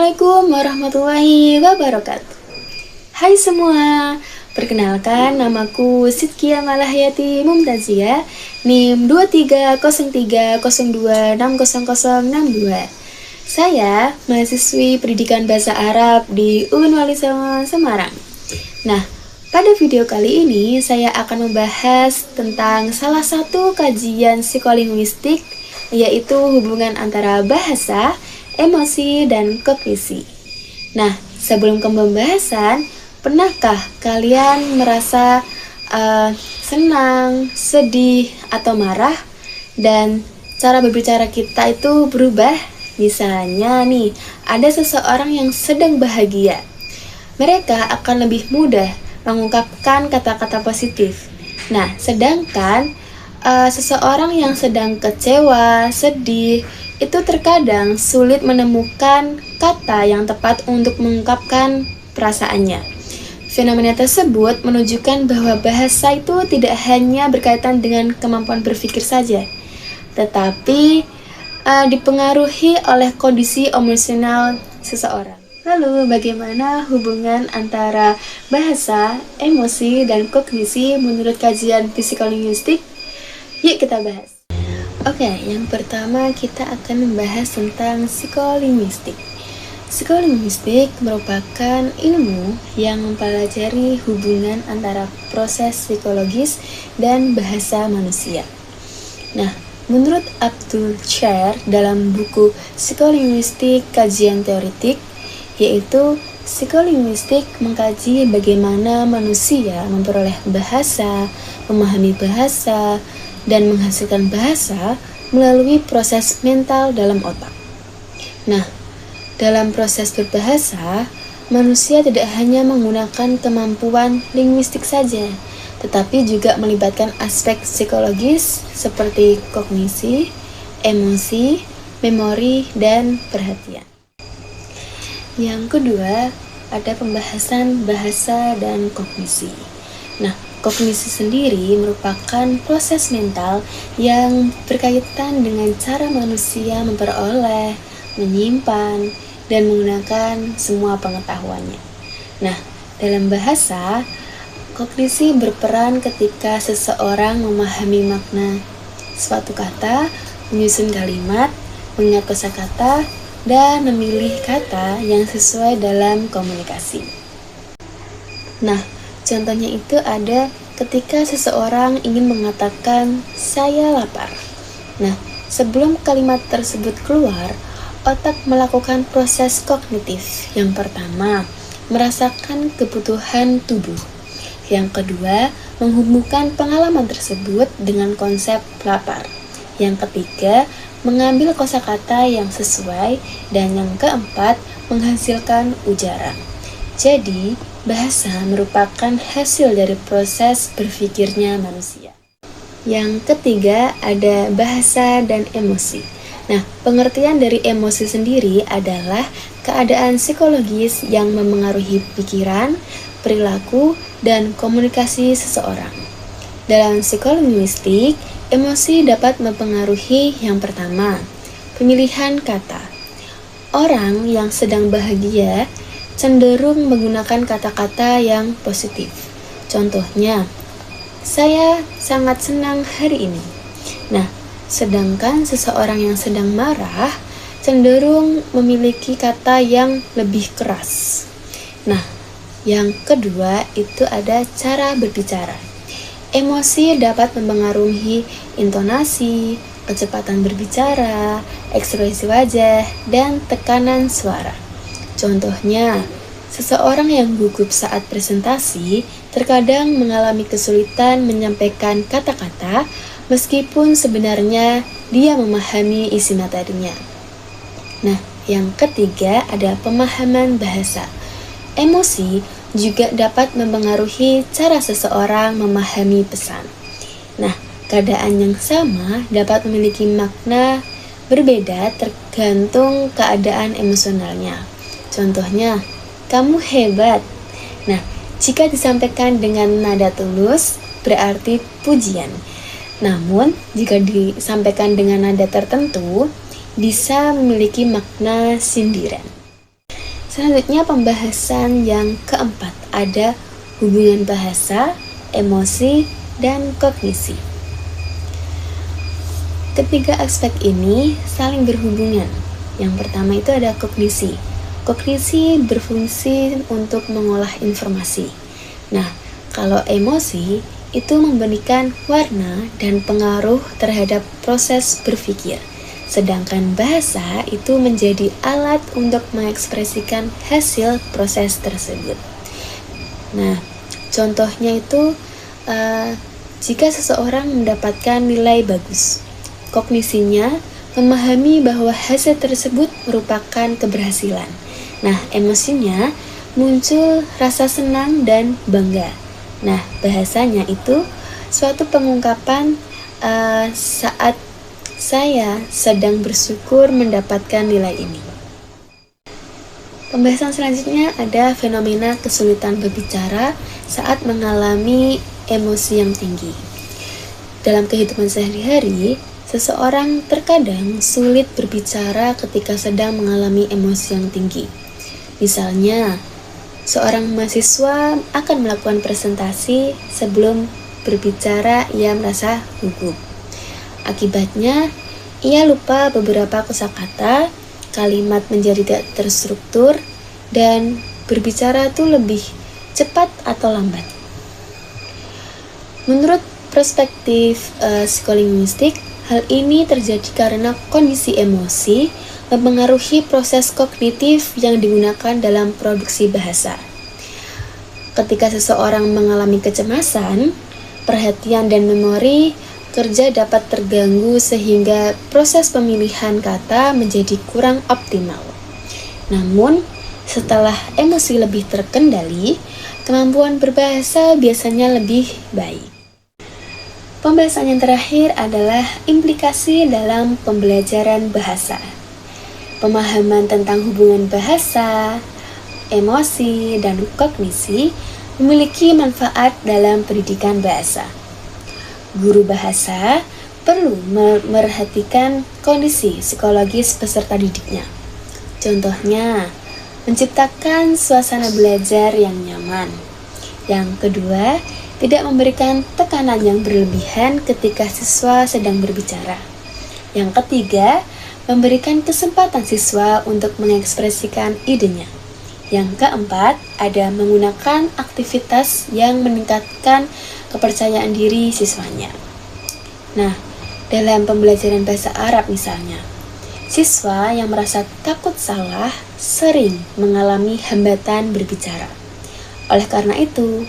Assalamualaikum warahmatullahi wabarakatuh. Hai semua, perkenalkan namaku Sidkia Malahayati Mumtazia, NIM 230302600062. Saya mahasiswi Pendidikan Bahasa Arab di UIN Wali Songo, Semarang. Nah, pada video kali ini saya akan membahas tentang salah satu kajian psikolinguistik, yaitu hubungan antara bahasa, emosi, dan kognisi. Nah, sebelum ke pembahasan, pernahkah kalian merasa senang, sedih, atau marah? Dan cara berbicara kita itu berubah. Misalnya nih, ada seseorang yang sedang bahagia. Mereka akan lebih mudah mengungkapkan kata-kata positif. Nah, sedangkan seseorang yang sedang kecewa, sedih, itu terkadang sulit menemukan kata yang tepat untuk mengungkapkan perasaannya. Fenomena tersebut menunjukkan bahwa bahasa itu tidak hanya berkaitan dengan kemampuan berpikir saja, tetapi dipengaruhi oleh kondisi emosional seseorang. Lalu bagaimana hubungan antara bahasa, emosi, dan kognisi menurut kajian psikolinguistik? Yuk kita bahas. Oke, yang pertama kita akan membahas tentang psikolinguistik. Psikolinguistik merupakan ilmu yang mempelajari hubungan antara proses psikologis dan bahasa manusia. Nah, menurut Abdul Chair dalam buku Psikolinguistik Kajian Teoretik, yaitu psikolinguistik mengkaji bagaimana manusia memperoleh bahasa, memahami bahasa, dan menghasilkan bahasa melalui proses mental dalam otak. Nah, dalam proses berbahasa, manusia tidak hanya menggunakan kemampuan linguistik saja, tetapi juga melibatkan aspek psikologis seperti kognisi, emosi, memori, dan perhatian. Yang kedua, ada pembahasan bahasa dan kognisi. Nah, kognisi sendiri merupakan proses mental yang berkaitan dengan cara manusia memperoleh, menyimpan, dan menggunakan semua pengetahuannya. Nah, dalam bahasa, kognisi berperan ketika seseorang memahami makna suatu kata, menyusun kalimat, mengingat kosakata, dan memilih kata yang sesuai dalam komunikasi. Nah, contohnya itu ada ketika seseorang ingin mengatakan saya lapar. Nah, sebelum kalimat tersebut keluar, otak melakukan proses kognitif. Yang pertama, merasakan kebutuhan tubuh. Yang kedua, menghubungkan pengalaman tersebut dengan konsep lapar. Yang ketiga, mengambil kosakata yang sesuai. Dan yang keempat, menghasilkan ujaran. Jadi, bahasa merupakan hasil dari proses berpikirnya manusia. Yang ketiga, ada bahasa dan emosi. Nah, pengertian dari emosi sendiri adalah keadaan psikologis yang memengaruhi pikiran, perilaku, dan komunikasi seseorang. Dalam psikolinguistik, emosi dapat mempengaruhi yang pertama, pemilihan kata. Orang yang sedang bahagia cenderung menggunakan kata-kata yang positif. Contohnya, saya sangat senang hari ini. Nah, sedangkan seseorang yang sedang marah cenderung memiliki kata yang lebih keras. Nah, yang kedua itu ada cara berbicara. Emosi dapat mempengaruhi intonasi, kecepatan berbicara, ekspresi wajah, dan tekanan suara. Contohnya, seseorang yang gugup saat presentasi terkadang mengalami kesulitan menyampaikan kata-kata meskipun sebenarnya dia memahami isi materinya. Nah, yang ketiga ada pemahaman bahasa. Emosi juga dapat mempengaruhi cara seseorang memahami pesan. Nah, keadaan yang sama dapat memiliki makna berbeda tergantung keadaan emosionalnya. Contohnya, kamu hebat. Nah, jika disampaikan dengan nada tulus, berarti pujian. Namun, jika disampaikan dengan nada tertentu, bisa memiliki makna sindiran. Selanjutnya pembahasan yang keempat, ada hubungan bahasa, emosi, dan kognisi. Ketiga aspek ini saling berhubungan. Yang pertama itu ada kognisi. Kognisi berfungsi untuk mengolah informasi. Nah, kalau emosi itu memberikan warna dan pengaruh terhadap proses berpikir. Sedangkan bahasa itu menjadi alat untuk mengekspresikan hasil proses tersebut. Nah, contohnya itu jika seseorang mendapatkan nilai bagus, kognisinya memahami bahwa hasil tersebut merupakan keberhasilan. Nah, emosinya muncul rasa senang dan bangga. Nah, bahasanya itu suatu pengungkapan saat saya sedang bersyukur mendapatkan nilai ini. Pembahasan selanjutnya ada fenomena kesulitan berbicara saat mengalami emosi yang tinggi. Dalam kehidupan sehari-hari, seseorang terkadang sulit berbicara ketika sedang mengalami emosi yang tinggi. Misalnya, seorang mahasiswa akan melakukan presentasi sebelum berbicara ia merasa gugup. Akibatnya, ia lupa beberapa kosakata, kalimat menjadi tidak terstruktur, dan berbicara itu lebih cepat atau lambat. Menurut perspektif psikolinguistik, hal ini terjadi karena kondisi emosi mempengaruhi proses kognitif yang digunakan dalam produksi bahasa. Ketika seseorang mengalami kecemasan, perhatian dan memori kerja dapat terganggu sehingga proses pemilihan kata menjadi kurang optimal. Namun, setelah emosi lebih terkendali, kemampuan berbahasa biasanya lebih baik. Pembahasan yang terakhir adalah implikasi dalam pembelajaran bahasa. Pemahaman tentang hubungan bahasa, emosi, dan kognisi memiliki manfaat dalam pendidikan bahasa. Guru bahasa perlu memperhatikan kondisi psikologis peserta didiknya. Contohnya, menciptakan suasana belajar yang nyaman. Yang kedua, tidak memberikan tekanan yang berlebihan ketika siswa sedang berbicara. Yang ketiga, memberikan kesempatan siswa untuk mengekspresikan idenya. Yang keempat, ada menggunakan aktivitas yang meningkatkan kepercayaan diri siswanya. Nah, dalam pembelajaran bahasa Arab misalnya, siswa yang merasa takut salah sering mengalami hambatan berbicara. Oleh karena itu,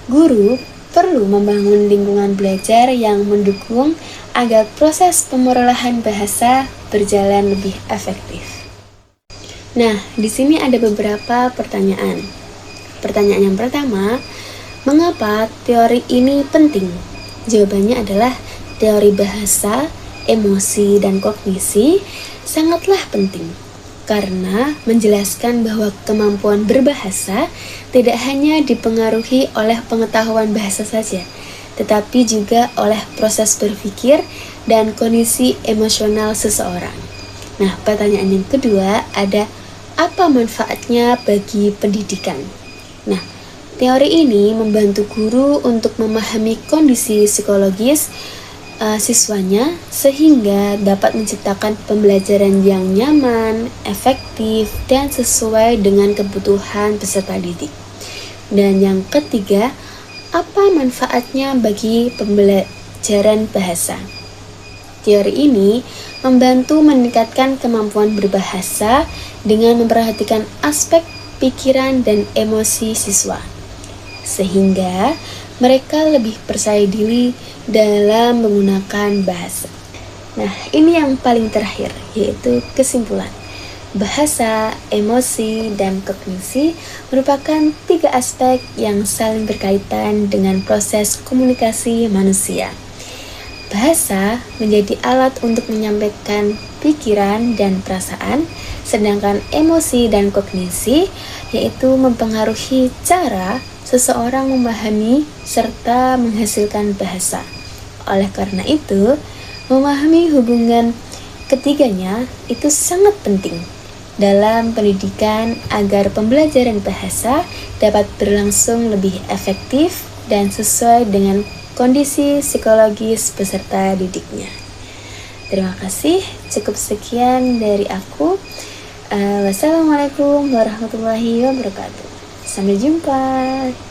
guru perlu membangun lingkungan belajar yang mendukung agar proses pemerolehan bahasa berjalan lebih efektif. Nah, di sini ada beberapa pertanyaan. Pertanyaan yang pertama, mengapa teori ini penting? Jawabannya adalah teori bahasa, emosi, dan kognisi sangatlah penting karena menjelaskan bahwa kemampuan berbahasa tidak hanya dipengaruhi oleh pengetahuan bahasa saja, tetapi juga oleh proses berpikir dan kondisi emosional seseorang. Nah, pertanyaan yang kedua ada apa manfaatnya bagi pendidikan? Nah, teori ini membantu guru untuk memahami kondisi psikologis siswanya sehingga dapat menciptakan pembelajaran yang nyaman, efektif, dan sesuai dengan kebutuhan peserta didik. Dan yang ketiga, apa manfaatnya bagi pembelajaran bahasa? Teori ini membantu meningkatkan kemampuan berbahasa dengan memperhatikan aspek pikiran dan emosi siswa, sehingga mereka lebih percaya diri dalam menggunakan bahasa. Nah, ini yang paling terakhir, yaitu kesimpulan. Bahasa, emosi, dan kognisi merupakan 3 aspek yang saling berkaitan dengan proses komunikasi manusia. Bahasa menjadi alat untuk menyampaikan pikiran dan perasaan, sedangkan emosi dan kognisi yaitu mempengaruhi cara seseorang memahami serta menghasilkan bahasa. Oleh karena itu, memahami hubungan ketiganya itu sangat penting dalam pendidikan agar pembelajaran bahasa dapat berlangsung lebih efektif dan sesuai dengan kondisi psikologis peserta didiknya. Terima kasih, cukup sekian dari aku. Wassalamualaikum warahmatullahi wabarakatuh. Sampai jumpa.